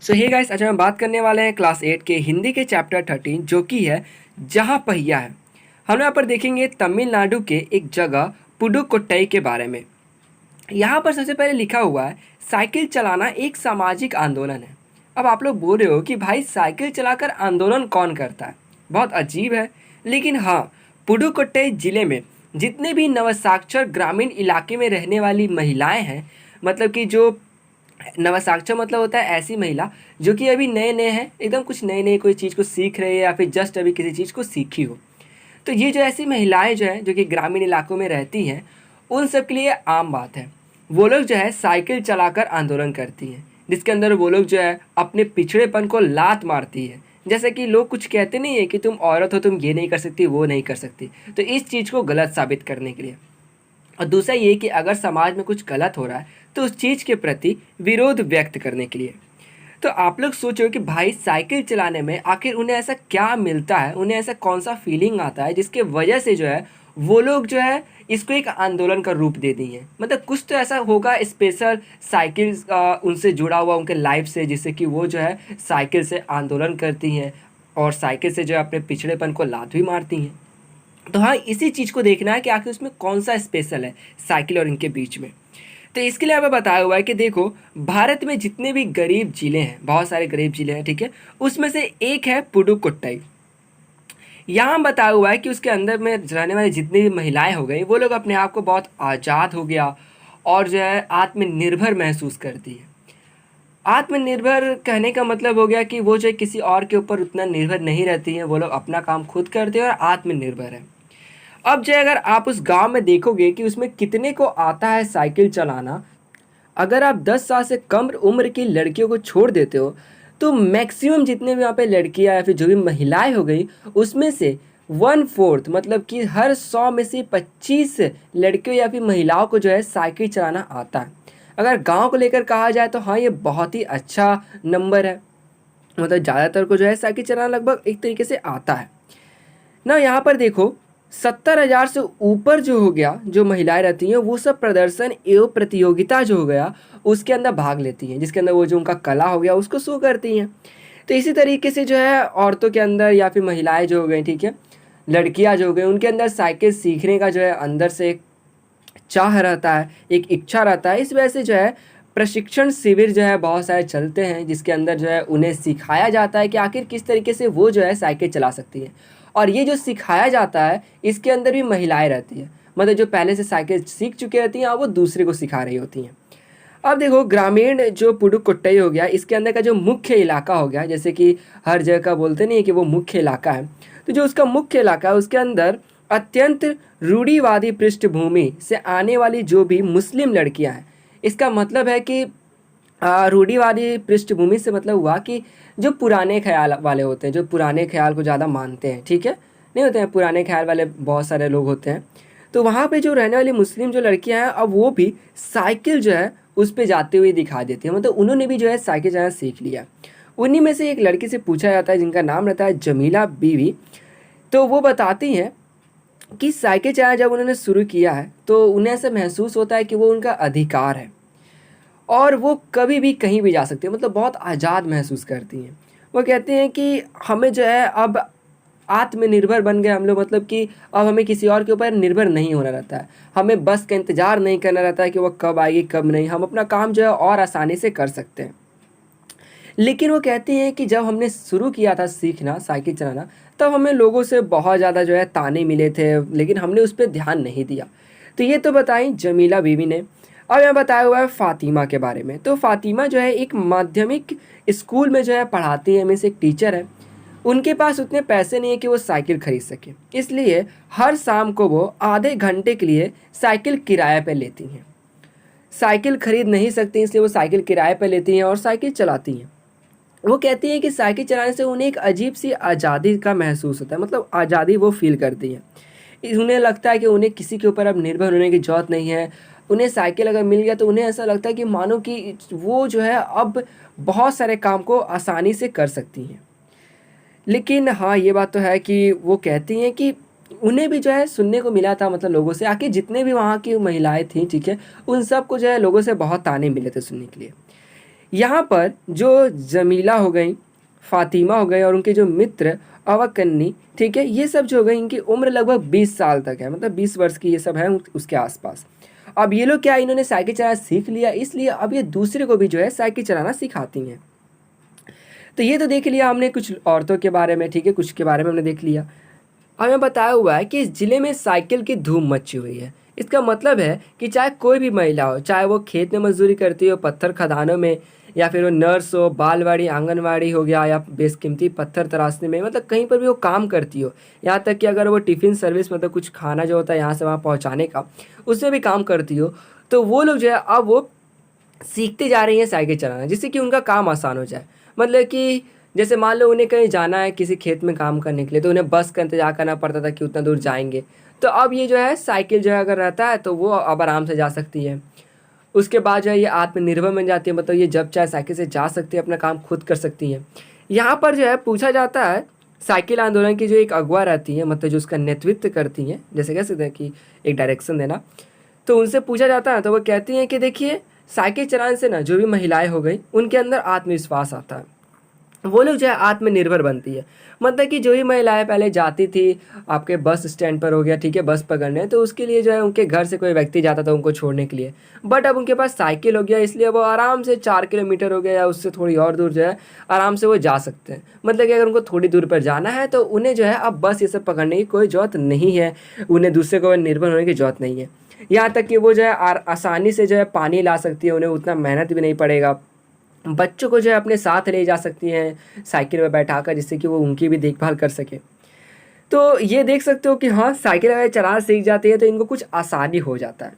सो hey guys, आज हम बात करने वाले हैं क्लास 8 के हिंदी के चैप्टर 13 जो कि है जहाँ पहिया है। हम यहाँ पर देखेंगे तमिलनाडु के एक जगह पुडुकोट्टई के बारे में। यहाँ पर सबसे पहले लिखा हुआ है साइकिल चलाना एक सामाजिक आंदोलन है। अब आप लोग बोल रहे हो कि भाई साइकिल चलाकर आंदोलन कौन करता है, बहुत अजीब है। लेकिन हाँ, पुडुकोट्टई जिले में जितने भी नवसाक्षर ग्रामीण इलाके में रहने वाली महिलाएं हैं, मतलब कि जो नवसाक्षर मतलब होता है ऐसी महिला जो कि अभी नए नए हैं, एकदम कुछ नए नए कोई चीज़ को सीख रही है या फिर जस्ट अभी किसी चीज़ को सीखी हो। तो ये जो ऐसी महिलाएं जो हैं जो कि ग्रामीण इलाकों में रहती हैं, उन सब के लिए आम बात है। वो लोग जो है साइकिल चलाकर आंदोलन करती हैं, जिसके अंदर वो लोग जो है अपने पिछड़ेपन को लात मारती है। जैसे कि लोग कुछ कहते नहीं है कि तुम औरत हो, तुम ये नहीं कर सकती, वो नहीं कर सकती, तो इस चीज़ को गलत साबित करने के लिए। और दूसरा ये कि अगर समाज में कुछ गलत हो रहा है तो उस चीज़ के प्रति विरोध व्यक्त करने के लिए। तो आप लोग सोचो कि भाई साइकिल चलाने में आखिर उन्हें ऐसा क्या मिलता है, उन्हें ऐसा कौन सा फीलिंग आता है जिसके वजह से जो है वो लोग जो है इसको एक आंदोलन का रूप दे दी हैं। मतलब कुछ तो ऐसा होगा स्पेशल साइकिल उनसे जुड़ा हुआ उनके लाइफ से, जिससे कि वो जो है साइकिल से आंदोलन करती हैं और साइकिल से जो है अपने पिछड़ेपन को लात भी मारती हैं। तो हाँ, इसी चीज़ को देखना है कि आखिर उसमें कौन सा स्पेशल है साइकिल और इनके बीच में। तो इसके लिए हमें बताया हुआ है कि देखो, भारत में जितने भी गरीब जिले हैं, बहुत सारे गरीब जिले हैं, ठीक है, उसमें से एक है पुडुकोट्टई। यहाँ बताया हुआ है कि उसके अंदर में रहने वाली जितनी भी महिलाएं हो गई, वो लोग अपने आप को बहुत आज़ाद हो गया और जो है आत्मनिर्भर महसूस करती है। आत्मनिर्भर कहने का मतलब हो गया कि वो जो किसी और के ऊपर उतना निर्भर नहीं रहती हैं, वो लोग अपना काम खुद करते हैं और आत्मनिर्भर है। अब जो अगर आप उस गांव में देखोगे कि उसमें कितने को आता है साइकिल चलाना, अगर आप 10 साल से कम उम्र की लड़कियों को छोड़ देते हो तो मैक्सिमम जितने भी वहाँ पे लड़कियाँ या फिर जो भी महिलाएं हो गई, उसमें से 1/4 मतलब कि हर 100 में से 25 लड़कियों या फिर महिलाओं को जो है साइकिल चलाना आता है। अगर गांव को लेकर कहा जाए तो हाँ, ये बहुत ही अच्छा नंबर है। मतलब ज़्यादातर को जो है साइकिल चलाना लगभग एक तरीके से आता है ना। यहाँ पर देखो, 70,000 से ऊपर जो हो गया जो महिलाएं रहती हैं, वो सब प्रदर्शन एवं प्रतियोगिता जो हो गया उसके अंदर भाग लेती हैं, जिसके अंदर वो जो उनका कला हो गया उसको शो करती हैं। तो इसी तरीके से जो है औरतों के अंदर या फिर महिलाएं जो हो गई, ठीक है, लड़कियां जो हो गई, उनके अंदर साइकिल सीखने का जो है अंदर से एक चाह रहता है, एक इच्छा रहता है। इस वजह से जो है प्रशिक्षण शिविर जो है बहुत सारे चलते हैं, जिसके अंदर जो है उन्हें सिखाया जाता है कि आखिर किस तरीके से वो जो है साइकिल चला सकती हैं। और ये जो सिखाया जाता है इसके अंदर भी महिलाएं रहती हैं, मतलब जो पहले से साइकिल सीख चुकी रहती हैं और वो दूसरे को सिखा रही होती हैं। अब देखो, ग्रामीण जो पुडुकोट्टई हो गया, इसके अंदर का जो मुख्य इलाका हो गया, जैसे कि हर जगह का बोलते नहीं है कि वो मुख्य इलाका है, तो जो उसका मुख्य इलाका है उसके अंदर अत्यंत रूढ़िवादी पृष्ठभूमि से आने वाली जो भी मुस्लिम लड़कियां हैं, इसका मतलब है कि रूढ़िवादी पृष्ठभूमि से मतलब हुआ कि जो पुराने ख्याल वाले होते हैं, जो पुराने ख्याल को ज़्यादा मानते हैं, ठीक है, नहीं होते हैं पुराने ख्याल वाले बहुत सारे लोग होते हैं। तो वहाँ पे जो रहने वाली मुस्लिम जो लड़कियां हैं, अब वो भी साइकिल जो है उस पे जाते हुए दिखा देती हैं, मतलब उन्होंने भी जो है साइकिल चलाना सीख लिया। उन्हीं में से एक लड़की से पूछा जाता है जिनका नाम रहता है जमीला बीवी। तो वो बताती हैं कि साइकिल चलाना जब उन्होंने शुरू किया है तो उन्हें ऐसा महसूस होता है कि वो उनका अधिकार है और वो कभी भी कहीं भी जा सकती है, मतलब बहुत आज़ाद महसूस करती हैं। वो कहते हैं कि हमें जो है अब आत्मनिर्भर बन गए हम लोग, मतलब कि अब हमें किसी और के ऊपर निर्भर नहीं होना रहता है, हमें बस का इंतज़ार नहीं करना रहता है कि वो कब आएगी कब नहीं, हम अपना काम जो है और आसानी से कर सकते हैं। लेकिन वो कहती हैं कि जब हमने शुरू किया था सीखना साइकिल चलाना, तब हमें लोगों से बहुत ज़्यादा जो है ताने मिले थे, लेकिन हमने उस पर ध्यान नहीं दिया। तो ये तो बताई जमीला बीवी ने। अब यहाँ बताया हुआ है फ़ातिमा के बारे में। तो फ़ातिमा जो है एक माध्यमिक स्कूल में जो है पढ़ाती है, में से एक टीचर है। उनके पास उतने पैसे नहीं है कि वो साइकिल खरीद सके, इसलिए हर शाम को वो आधे घंटे के लिए साइकिल किराए पर लेती हैं। साइकिल खरीद नहीं सकती इसलिए वो साइकिल किराए पर लेती हैं और साइकिल चलाती हैं। वो कहती हैं कि साइकिल चलाने से उन्हें एक अजीब सी आज़ादी का महसूस होता है, मतलब आज़ादी वो फील करती हैं। उन्हें लगता है कि उन्हें किसी के ऊपर अब निर्भर होने की ज़रूरत नहीं है। उन्हें साइकिल अगर मिल गया तो उन्हें ऐसा लगता है कि मानो कि वो जो है अब बहुत सारे काम को आसानी से कर सकती हैं। लेकिन हाँ, ये बात तो है कि वो कहती हैं कि उन्हें भी जो है सुनने को मिला था, मतलब लोगों से आके जितने भी वहाँ की महिलाएं थी, ठीक है, उन सब को जो है लोगों से बहुत ताने मिले थे सुनने के लिए यहाँ पर जो जमीला हो गई, फातिमा हो गई और उनके जो मित्र अवकन्नी, ठीक है, ये सब जो हो गए इनकी उम्र लगभग 20 साल तक है, मतलब 20 वर्ष की ये सब है उसके आसपास। अब ये लोग क्या, इन्होंने साइकिल चलाना सीख लिया, इसलिए अब ये दूसरे को भी जो है साइकिल चलाना सिखाती हैं। तो ये तो देख लिया हमने कुछ औरतों के बारे में, ठीक है, कुछ के बारे में हमने देख लिया। हमें बताया हुआ है कि इस ज़िले में साइकिल की धूम मची हुई है। इसका मतलब है कि चाहे कोई भी महिला हो, चाहे वो खेत में मजदूरी करती हो, पत्थर खदानों में, या फिर वो नर्स हो, बालवाड़ी आंगनवाड़ी हो गया, या बेशकीमती पत्थर तराशने में, मतलब कहीं पर भी वो काम करती हो, यहाँ तक कि अगर वो टिफ़िन सर्विस, मतलब कुछ खाना जो होता है यहाँ से वहाँ पहुँचाने का, उसमें भी काम करती हो, तो वो लोग जो है अब वो सीखते जा रही हैं साइकिल चलाना, जिससे कि उनका काम आसान हो जाए। मतलब कि जैसे मान लो उन्हें कहीं जाना है किसी खेत में काम करने के लिए, तो उन्हें बस का इंतजार करना पड़ता था कि उतना दूर जाएंगे, तो अब ये जो है साइकिल जो है अगर रहता है तो वो अब आराम से जा सकती है। उसके बाद जो है ये आत्मनिर्भर बन जाती है, मतलब ये जब चाहे साइकिल से जा सकती है, अपना काम खुद कर सकती हैं। यहाँ पर जो है पूछा जाता है साइकिल आंदोलन की जो एक अगुवा रहती है, मतलब जो उसका नेतृत्व करती हैं, जैसे कह सकते हैं कि एक डायरेक्शन देना, तो उनसे पूछा जाता है तो वो कहती हैं कि देखिए, साइकिल चलाने से ना जो भी महिलाएं हो गई उनके अंदर आत्मविश्वास आता है, वो लोग जो है आत्मनिर्भर बनती है। मतलब कि जो ही महिलाएं पहले जाती थी आपके बस स्टैंड पर हो गया, ठीक है, बस पकड़ने, तो उसके लिए जो है उनके घर से कोई व्यक्ति जाता था उनको छोड़ने के लिए, बट अब उनके पास साइकिल हो गया, इसलिए वो आराम से 4 किलोमीटर हो गया या उससे थोड़ी और दूर जो है आराम से वो जा सकते हैं। मतलब कि अगर उनको थोड़ी दूर पर जाना है तो उन्हें जो है अब बस ये सब पकड़ने की कोई ज़रूरत नहीं है, उन्हें दूसरे को निर्भर होने की ज़रूरत नहीं है। यहाँ तक कि वो जो है आसानी से जो है पानी ला सकती है, उन्हें उतना मेहनत भी नहीं पड़ेगा। बच्चों को जो है अपने साथ ले जा सकती हैं साइकिल में बैठाकर, जिससे कि वो उनकी भी देखभाल कर सके। तो ये देख सकते हो कि हाँ, साइकिल अगर चलाना सीख जाती है तो इनको कुछ आसानी हो जाता है।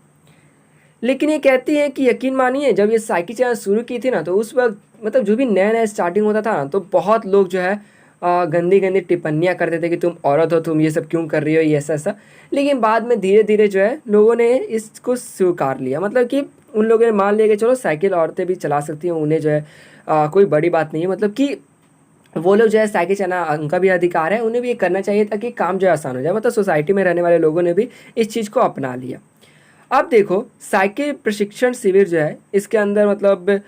लेकिन ये कहती है कि यकीन मानिए, जब ये साइकिल चलाना शुरू की थी ना, तो उस वक्त मतलब जो भी नया नया स्टार्टिंग होता था ना, तो बहुत लोग जो है गंदी गंदी टिप्पणियाँ करते थे कि तुम औरत हो, तुम ये सब क्यों कर रही हो, ये ऐसा ऐसा। लेकिन बाद में धीरे धीरे जो है लोगों ने इसको स्वीकार लिया, मतलब कि उन लोगों ने मान लिया कि चलो साइकिल औरतें भी चला सकती हैं, उन्हें जो है कोई बड़ी बात नहीं है, मतलब कि वो लोग जो है साइकिल चलाना उनका भी अधिकार है, उन्हें भी ये करना चाहिए ताकि काम जो है आसान हो जाए। मतलब सोसाइटी में रहने वाले लोगों ने भी इस चीज़ को अपना लिया। अब देखो, साइकिल प्रशिक्षण शिविर जो है इसके अंदर मतलब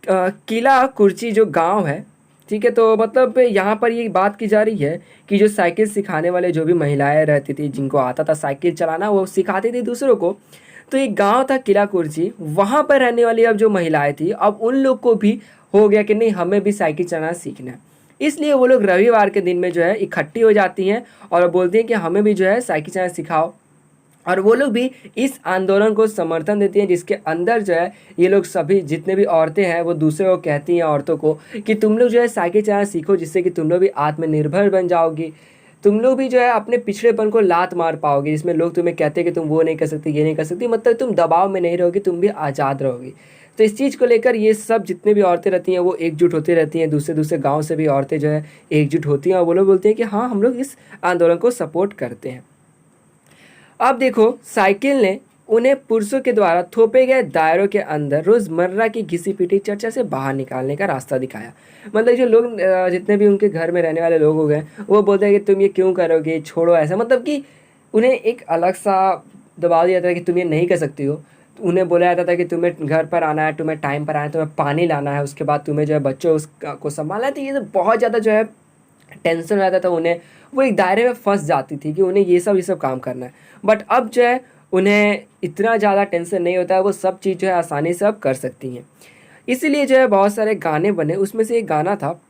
किला कुर्ची जो गांव है, ठीक है, तो मतलब यहाँ पर ये बात की जा रही है कि जो साइकिल सिखाने वाले जो भी महिलाएं रहती थी, जिनको आता था साइकिल चलाना, वो सिखाती थी दूसरों को। तो एक गांव था किला कुर्ची, वहाँ पर रहने वाली अब जो महिलाएं थी, अब उन लोग को भी हो गया कि नहीं, हमें भी साइकिल चलाना सीखना है। इसलिए वो लोग रविवार के दिन में जो है इकट्ठी हो जाती हैं और बोलती हैं कि हमें भी जो है साइकिल चलाना सिखाओ। और वो लोग भी इस आंदोलन को समर्थन देती हैं, जिसके अंदर जो है ये लोग सभी जितने भी औरतें हैं वो दूसरे को कहती हैं औरतों को कि तुम लोग जो है साइकिल चलाना सीखो, जिससे कि तुम लोग भी आत्मनिर्भर बन जाओगी, तुम लोग भी जो है अपने पिछड़ेपन को लात मार पाओगे, जिसमें लोग तुम्हें कहते हैं कि तुम वो नहीं कर सकती, ये नहीं कर सकती, मतलब तुम दबाव में नहीं रहोगी, तुम भी आज़ाद रहोगी। तो इस चीज़ को लेकर ये सब जितने भी औरतें रहती हैं वो एकजुट होती रहती हैं, दूसरे दूसरे गाँव से भी औरतें जो है एकजुट होती हैं और वो लोग बोलते हैं कि हाँ, हम लोग इस आंदोलन को सपोर्ट करते हैं। अब देखो, साइकिल ने उन्हें पुरुषों के द्वारा थोपे गए दायरों के अंदर रोज़मर्रा की घिसी पिटी चर्चा से बाहर निकालने का रास्ता दिखाया। मतलब जो लोग जितने भी उनके घर में रहने वाले लोग हो गए, वो बोलते हैं कि तुम ये क्यों करोगे, छोड़ो ऐसा, मतलब कि उन्हें एक अलग सा दबाव दिया जाता है कि तुम ये नहीं कर सकती हो। उन्हें बोला जाता था कि तुम्हें घर पर आना है, तुम्हें टाइम पर आना है, तुम्हें पानी लाना है, उसके बाद तुम्हें जो है बच्चों को संभालना है। तो ये तो बहुत ज़्यादा जो है टेंशन रहता था उन्हें, वो एक दायरे में फंस जाती थी कि उन्हें ये सब काम करना है। बट अब जो है उन्हें इतना ज़्यादा टेंशन नहीं होता है, वो सब चीज़ जो है आसानी से अब कर सकती हैं। इसीलिए जो है बहुत सारे गाने बने, उसमें से एक गाना था,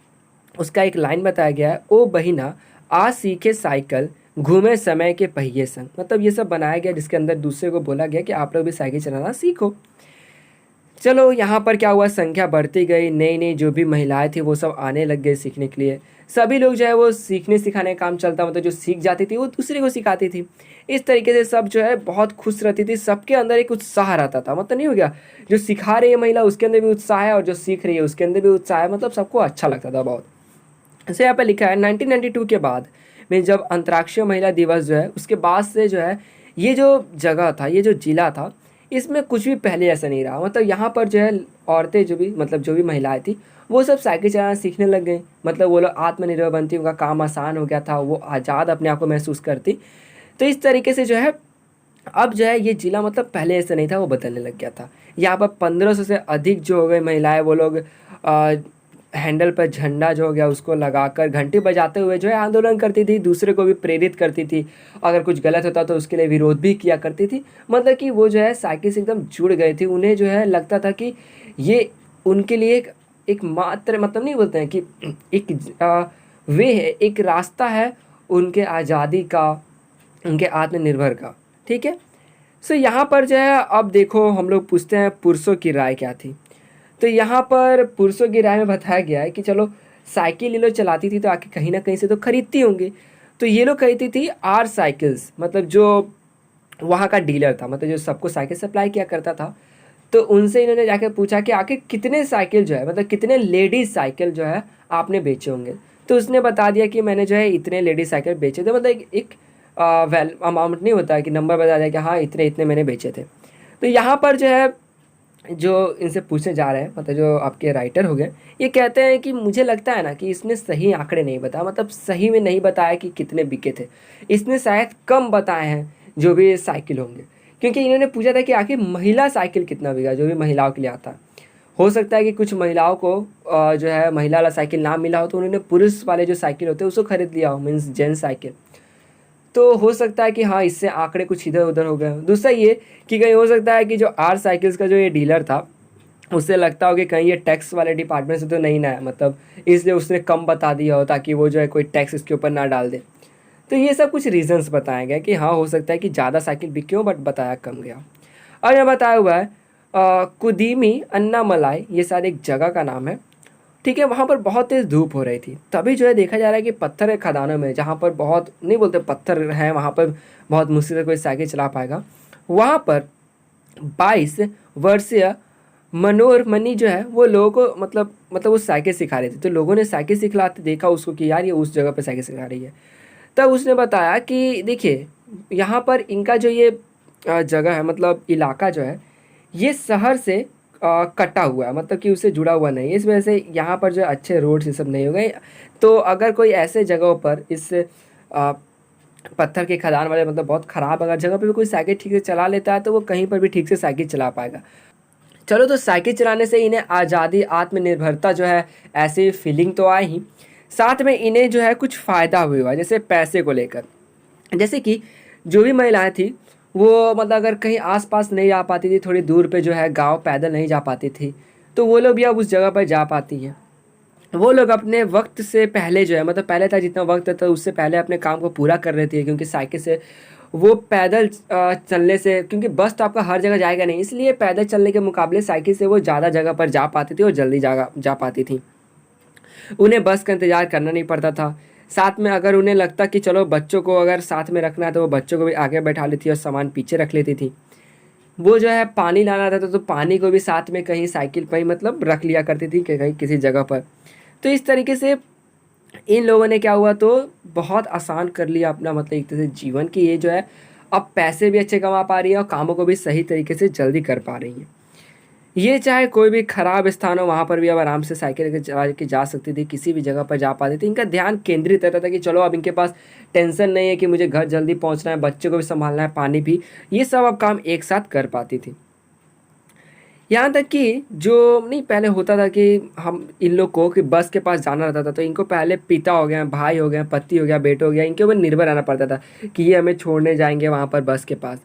उसका एक लाइन बताया गया है, ओ बहिना आज सीखे साइकिल घूमे समय के पहिए संग। मतलब ये सब बनाया गया जिसके अंदर दूसरे को बोला गया कि आप लोग भी साइकिल चलाना सीखो। चलो यहाँ पर क्या हुआ, संख्या बढ़ती गई, नई नई जो भी महिलाएं थी वो सब आने लग गए सीखने के लिए। सभी लोग जो है वो सीखने सिखाने का काम चलता, मतलब जो सीख जाती थी वो दूसरे को सिखाती थी। इस तरीके से सब जो है बहुत खुश रहती थी, सबके अंदर एक उत्साह रहता था। मतलब नहीं हो गया, जो सिखा रही है महिला उसके अंदर भी उत्साह है और जो सीख रही है उसके अंदर भी उत्साह है, मतलब सबको अच्छा लगता था बहुत। जैसे यहाँ पर लिखा है 1992 के बाद में जब अंतर्राष्ट्रीय महिला दिवस जो है, उसके बाद से जो है ये जो जगह था, ये जो जिला था, इसमें कुछ भी पहले ऐसा नहीं रहा। मतलब यहाँ पर जो है औरतें जो भी मतलब जो भी महिलाएं थी वो सब साइकिल चलाना सीखने लग गई। मतलब वो लोग आत्मनिर्भर बनती, उनका काम आसान हो गया था, वो आज़ाद अपने आप को महसूस करती। तो इस तरीके से जो है अब जो है ये ज़िला मतलब पहले ऐसा नहीं था, वो बदलने लग गया था। यहाँ पर 1500 से अधिक जो हो गए महिलाएं, वो लोग हैंडल पर झंडा जो हो गया उसको लगाकर घंटी बजाते हुए जो है आंदोलन करती थी, दूसरे को भी प्रेरित करती थी। अगर कुछ गलत होता तो उसके लिए विरोध भी किया करती थी। मतलब कि वो जो है साइकिल से एकदम जुड़ गए थे। उन्हें जो है लगता था कि ये उनके लिए एक मात्र, मतलब नहीं बोलते हैं कि एक वे है, एक रास्ता है उनके आज़ादी का, उनके आत्मनिर्भर का। ठीक है। सो यहाँ पर जो है अब देखो हम लोग पूछते हैं पुरुषों की राय क्या थी। तो यहाँ पर पुरुषों की राय में बताया गया है कि चलो साइकिल ये लोग चलाती थी तो आके कहीं ना कहीं से तो खरीदती होंगी। तो ये लोग खरीदती थी आर साइकिल्स, मतलब जो वहाँ का डीलर था, मतलब जो सबको साइकिल सप्लाई किया करता था। तो उनसे इन्होंने जाकर पूछा कि आखिर कितने साइकिल जो है, मतलब कितने लेडीज साइकिल जो है आपने बेचे होंगे। तो उसने बता दिया कि मैंने जो है इतने लेडीज साइकिल बेचे थे। मतलब एक वेल अमाउंट नहीं होता है कि नंबर बता दिया कि हाँ इतने इतने मैंने बेचे थे। तो यहाँ पर जो है जो इनसे पूछने जा रहे हैं, मतलब जो आपके राइटर हो गए, ये कहते हैं कि मुझे लगता है ना कि इसने सही आंकड़े नहीं बताया, मतलब सही में नहीं बताया कि कितने बिके थे। इसने शायद कम बताए हैं जो भी साइकिल होंगे, क्योंकि इन्होंने पूछा था कि आखिर महिला साइकिल कितना बिका, जो भी महिलाओं के लिए आता है। हो सकता है कि कुछ महिलाओं को जो है महिला वाला साइकिल ना मिला हो, तो उन्होंने पुरुष वाले जो साइकिल होते हैं उसको खरीद लिया हो, मीन्स जेंट्स साइकिल। तो हो सकता है कि हाँ इससे आंकड़े कुछ इधर उधर हो गए। दूसरा ये कि कहीं हो सकता है कि जो आर साइकिल्स का जो ये डीलर था उससे लगता हो कि कहीं ये टैक्स वाले डिपार्टमेंट से तो नहीं ना है, मतलब इसलिए उसने कम बता दिया हो ताकि वो जो है कोई टैक्स इसके ऊपर ना डाल दे। तो ये सब कुछ रीजंस बताए गए कि हाँ हो सकता है कि ज़्यादा साइकिल बिके हो, बट बताया कम गया। और यहाँ बताया हुआ है कुदीमी अन्नामलाई, ये शायद एक जगह का नाम है। ठीक है। वहाँ पर बहुत तेज़ धूप हो रही थी, तभी जो है देखा जा रहा है कि पत्थर के खदानों में, जहाँ पर बहुत नहीं बोलते पत्थर हैं, वहाँ पर बहुत मुश्किल से कोई साइकिल चला पाएगा। वहाँ पर 22 वर्षीय मनोरमणि जो है वो लोगों को मतलब वो साइकिल सिखा रही थी। तो लोगों ने साइकिल सिखलाते देखा उसको कि यार ये उस जगह पर साइकिल सिखा रही है। तब उसने बताया कि देखिए यहाँ पर इनका जो ये जगह है, मतलब इलाका जो है, ये शहर से कटा हुआ है, मतलब कि उससे जुड़ा हुआ नहीं है। इस वजह से यहाँ पर जो अच्छे रोड्स ये सब नहीं हो गए। तो अगर कोई ऐसे जगहों पर इस पत्थर के खदान वाले, मतलब बहुत ख़राब अगर जगह पे भी कोई साइकिल ठीक से चला लेता है तो वो कहीं पर भी ठीक से साइकिल चला पाएगा। चलो, तो साइकिल चलाने से इन्हें आज़ादी, आत्मनिर्भरता जो है ऐसी फीलिंग तो आई ही, साथ में इन्हें जो है कुछ फ़ायदा भी हुआ, जैसे पैसे को लेकर। जैसे कि जो भी महिलाएं थी वो मतलब अगर कहीं आसपास नहीं जा पाती थी, थोड़ी दूर पे जो है गांव पैदल नहीं जा पाती थी, तो वो लोग भी अब उस जगह पर जा पाती हैं। वो लोग अपने वक्त से पहले जो है, मतलब पहले था जितना वक्त था उससे पहले अपने काम को पूरा कर रही थी, क्योंकि साइकिल से वो पैदल चलने से, क्योंकि बस तो आपका हर जगह जाएगा नहीं, इसलिए पैदल चलने के मुकाबले साइकिल से वो ज़्यादा जगह पर जा पाती थी और जल्दी जा पाती थी। उन्हें बस का इंतज़ार करना नहीं पड़ता था। साथ में अगर उन्हें लगता कि चलो बच्चों को अगर साथ में रखना है तो वो बच्चों को भी आगे बैठा लेती और सामान पीछे रख लेती थी। वो जो है पानी लाना रहता तो पानी को भी साथ में कहीं साइकिल पर ही मतलब रख लिया करती थी कि कहीं किसी जगह पर। तो इस तरीके से इन लोगों ने क्या हुआ, तो बहुत आसान कर लिया अपना, मतलब एक तरह से जीवन की। ये जो है अब पैसे भी अच्छे कमा पा रही है और कामों को भी सही तरीके से जल्दी कर पा रही है। ये चाहे कोई भी ख़राब स्थान हो वहाँ पर भी अब आराम से साइकिल लेकर चला के जा सकती थी, किसी भी जगह पर जा पाती थी। इनका ध्यान केंद्रित रहता था कि चलो अब इनके पास टेंशन नहीं है कि मुझे घर जल्दी पहुँचना है, बच्चे को भी संभालना है, पानी भी, ये सब अब काम एक साथ कर पाती थी। यहाँ तक कि जो नहीं पहले होता था कि हम इन लोग को कि बस के पास जाना रहता था तो इनको पहले पिता हो गया, भाई हो गया, पति हो गया, बेटा हो गया, इनके ऊपर निर्भर रहना पड़ता था कि ये हमें छोड़ने जाएंगे वहाँ पर बस के पास।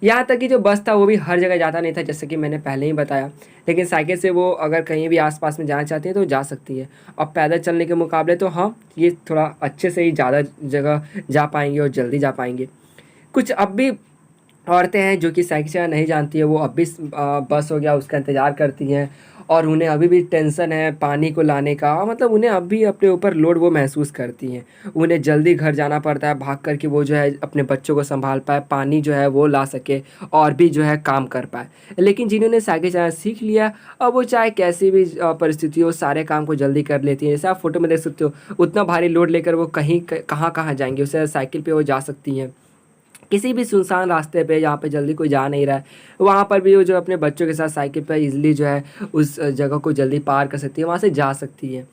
यहाँ तक कि जो बस था वो भी हर जगह जाता नहीं था, जैसे कि मैंने पहले ही बताया। लेकिन साइकिल से वो अगर कहीं भी आसपास में जाना चाहती है तो जा सकती है। अब पैदल चलने के मुकाबले तो हाँ ये थोड़ा अच्छे से ही ज़्यादा जगह जा पाएंगे और जल्दी जा पाएंगे। कुछ अब भी औरतें हैं जो कि साइकिल चलाना नहीं जानती है, वो अब भी बस हो गया उसका इंतज़ार करती हैं और उन्हें अभी भी टेंशन है पानी को लाने का, मतलब उन्हें अब भी अपने ऊपर लोड वो महसूस करती हैं। उन्हें जल्दी घर जाना पड़ता है भाग कर कि वो जो है अपने बच्चों को संभाल पाए, पानी जो है वो ला सके और भी जो है काम कर पाए। लेकिन जिन्होंने साइकिल चलाना सीख लिया, अब वो चाहे कैसी भी परिस्थिति हो सारे काम को जल्दी कर लेती हैं। जैसे आप फोटो में देख सकते हो, उतना भारी लोड लेकर वो कहीं कहाँ कहाँ जाएंगे, उससे साइकिल पर वो जा सकती हैं। किसी भी सुनसान रास्ते पे जहाँ पे जल्दी कोई जा नहीं रहा है, वहाँ पर भी वो जो अपने बच्चों के साथ साइकिल पर इजीली जो है उस जगह को जल्दी पार कर सकती है, वहाँ से जा सकती है।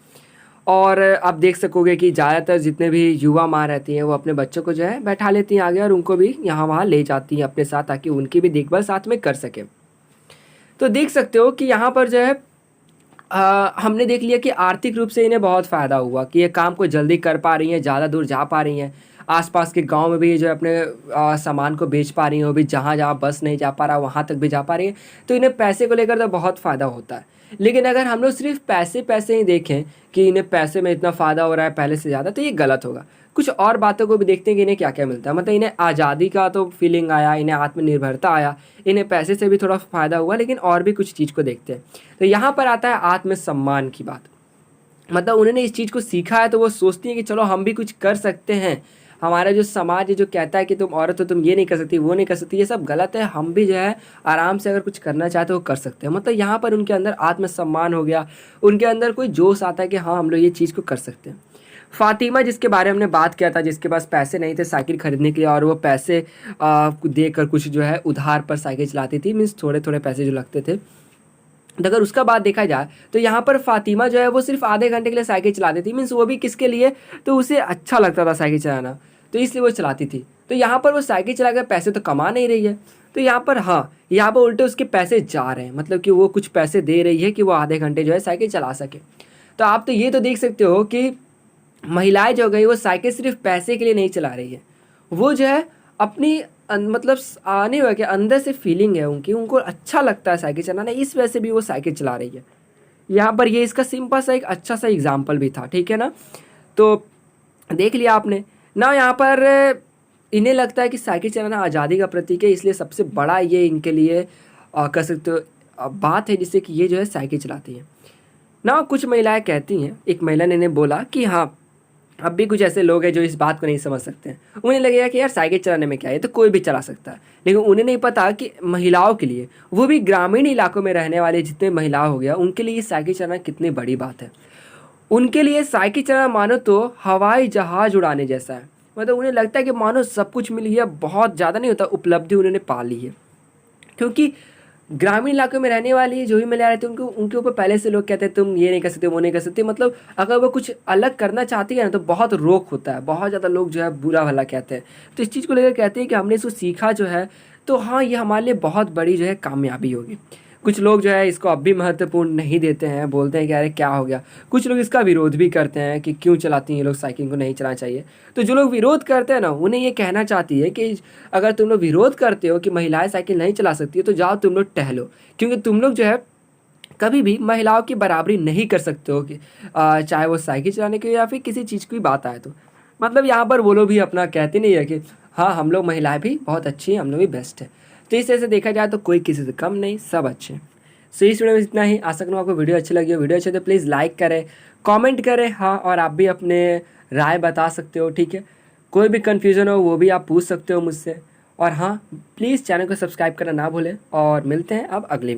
और आप देख सकोगे कि ज़्यादातर जितने भी युवा माँ रहती हैं वो अपने बच्चों को जो है बैठा लेती हैं आगे और उनको भी यहाँ वहाँ ले जाती हैं अपने साथ, ताकि उनकी भी देखभाल साथ में कर सकें। तो देख सकते हो कि यहाँ पर जो है हमने देख लिया कि आर्थिक रूप से इन्हें बहुत फ़ायदा हुआ कि ये काम को जल्दी कर पा रही हैं, ज़्यादा दूर जा पा रही हैं, आसपास के गांव में भी ये जो है अपने सामान को बेच पा रही हैं, वो भी जहाँ जहाँ बस नहीं जा पा रहा वहाँ तक भी जा पा रही हैं। तो इन्हें पैसे को लेकर तो बहुत फ़ायदा होता है। लेकिन अगर हम लोग सिर्फ पैसे पैसे ही देखें कि इन्हें पैसे में इतना फ़ायदा हो रहा है पहले से ज़्यादा, तो ये गलत होगा। कुछ और बातों को भी देखते हैं कि इन्हें क्या क्या मिलता है। मतलब इन्हें आज़ादी का तो फीलिंग आया, इन्हें आत्मनिर्भरता आया, इन्हें पैसे से भी थोड़ा फ़ायदा हुआ, लेकिन और भी कुछ चीज़ को देखते हैं। तो यहाँ पर आता है आत्मसम्मान की बात। मतलब उन्होंने इस चीज़ को सीखा है तो वो सोचती हैं कि चलो हम भी कुछ कर सकते हैं। हमारा जो समाज है जो कहता है कि तुम औरत हो, तुम ये नहीं कर सकती, वो नहीं कर सकती, ये सब गलत है। हम भी जो है आराम से अगर कुछ करना चाहते हो कर सकते हैं। मतलब यहाँ पर उनके अंदर आत्मसम्मान हो गया, उनके अंदर कोई जोश आता है कि हाँ हम लोग ये चीज़ को कर सकते हैं। फ़ातिमा जिसके बारे में हमने बात किया था, जिसके पास पैसे नहीं थे साइकिल खरीदने के लिए और वो पैसे देकर कुछ जो है उधार पर साइकिल चलाती थी, मीन्स थोड़े थोड़े पैसे जो लगते थे। अगर उसका बात देखा जाए तो यहाँ पर फ़ातिमा जो है वो सिर्फ आधे घंटे के लिए साइकिल चलाती थी, मीन्स वो भी किसके लिए, तो उसे अच्छा लगता था साइकिल चलाना, तो इसलिए वो चलाती थी। तो यहाँ पर वो साइकिल चला कर पैसे तो कमा नहीं रही है, तो यहाँ पर हाँ, यहाँ पर उल्टे उसके पैसे जा रहे हैं। मतलब कि वो कुछ पैसे दे रही है कि वो आधे घंटे जो है साइकिल चला सके। तो आप तो ये तो देख सकते हो कि महिलाएं जो गई वो साइकिल सिर्फ पैसे के लिए नहीं चला रही है, वो जो है अपनी मतलब आने वाले अंदर से फीलिंग है उनकी, उनको अच्छा लगता है साइकिल चलाना, इस वजह से भी वो साइकिल चला रही है। यहाँ पर ये इसका सिंपल सा एक अच्छा सा एग्जाम्पल भी था, ठीक है ना। तो देख लिया आपने ना। यहाँ पर इन्हें लगता है कि साइकिल चलाना आज़ादी का प्रतीक है, इसलिए सबसे बड़ा ये इनके लिए कह सकते हो बात है जिससे कि ये जो है साइकिल चलाती है ना। कुछ महिलाएं कहती हैं, एक महिला ने इन्हें बोला कि हाँ अब भी कुछ ऐसे लोग हैं जो इस बात को नहीं समझ सकते हैं। उन्हें लगेगा कि यार साइकिल चलाने में क्या है, तो कोई भी चला सकता है। लेकिन उन्हें नहीं पता कि महिलाओं के लिए, वो भी ग्रामीण इलाकों में रहने वाले जितने महिला हो गया, उनके लिए साइकिल चलाना कितनी बड़ी बात है। उनके लिए साइकिल चलाना मानो तो हवाई जहाज़ उड़ाने जैसा है। मतलब उन्हें लगता है कि मानो सब कुछ मिल गया, बहुत ज़्यादा नहीं होता, उपलब्धि उन्होंने पा ली है। क्योंकि ग्रामीण इलाकों में रहने वाली जो भी महिला रहती है उनको, उनके ऊपर पहले से लोग कहते हैं तुम ये नहीं कर सकते, वो नहीं कर सकते। मतलब अगर वो कुछ अलग करना चाहती है ना तो बहुत रोक होता है, बहुत ज़्यादा लोग जो है बुरा भला कहते हैं। तो इस चीज़ को लेकर कहते हैं कि हमने इसको सीखा जो है, तो हाँ ये हमारे लिए बहुत बड़ी जो है कामयाबी होगी। कुछ लोग जो है इसको अब भी महत्वपूर्ण नहीं देते हैं, बोलते हैं कि अरे क्या हो गया। कुछ लोग इसका विरोध भी करते हैं कि क्यों चलाती हैं ये लोग साइकिल को, नहीं चलाना चाहिए। तो जो लोग विरोध करते हैं ना, उन्हें ये कहना चाहती है कि अगर तुम लोग विरोध करते हो कि महिलाएं साइकिल नहीं चला सकती है तो जाओ तुम लोग टहलो, क्योंकि तुम लोग जो है कभी भी महिलाओं की बराबरी नहीं कर सकते हो कि चाहे वो साइकिल चलाने की या फिर किसी चीज़ की बात आए तो। मतलब यहाँ पर वो लोग भी अपना कहते नहीं है कि हाँ हम लोग महिलाएं भी बहुत अच्छी हैं, हम लोग भी बेस्ट है। तो इस तरह से देखा जाए तो कोई किसी से कम नहीं, सब अच्छे हैं। सो इस वीडियो में इतना ही। आशा करूँ आपको वीडियो अच्छी लगी हो। वीडियो अच्छी तो प्लीज़ लाइक करें, कमेंट करें, हाँ, और आप भी अपने राय बता सकते हो, ठीक है। कोई भी कन्फ्यूज़न हो वो भी आप पूछ सकते हो मुझसे। और हाँ, प्लीज़ चैनल को सब्सक्राइब करना ना भूलें, और मिलते हैं अब अगले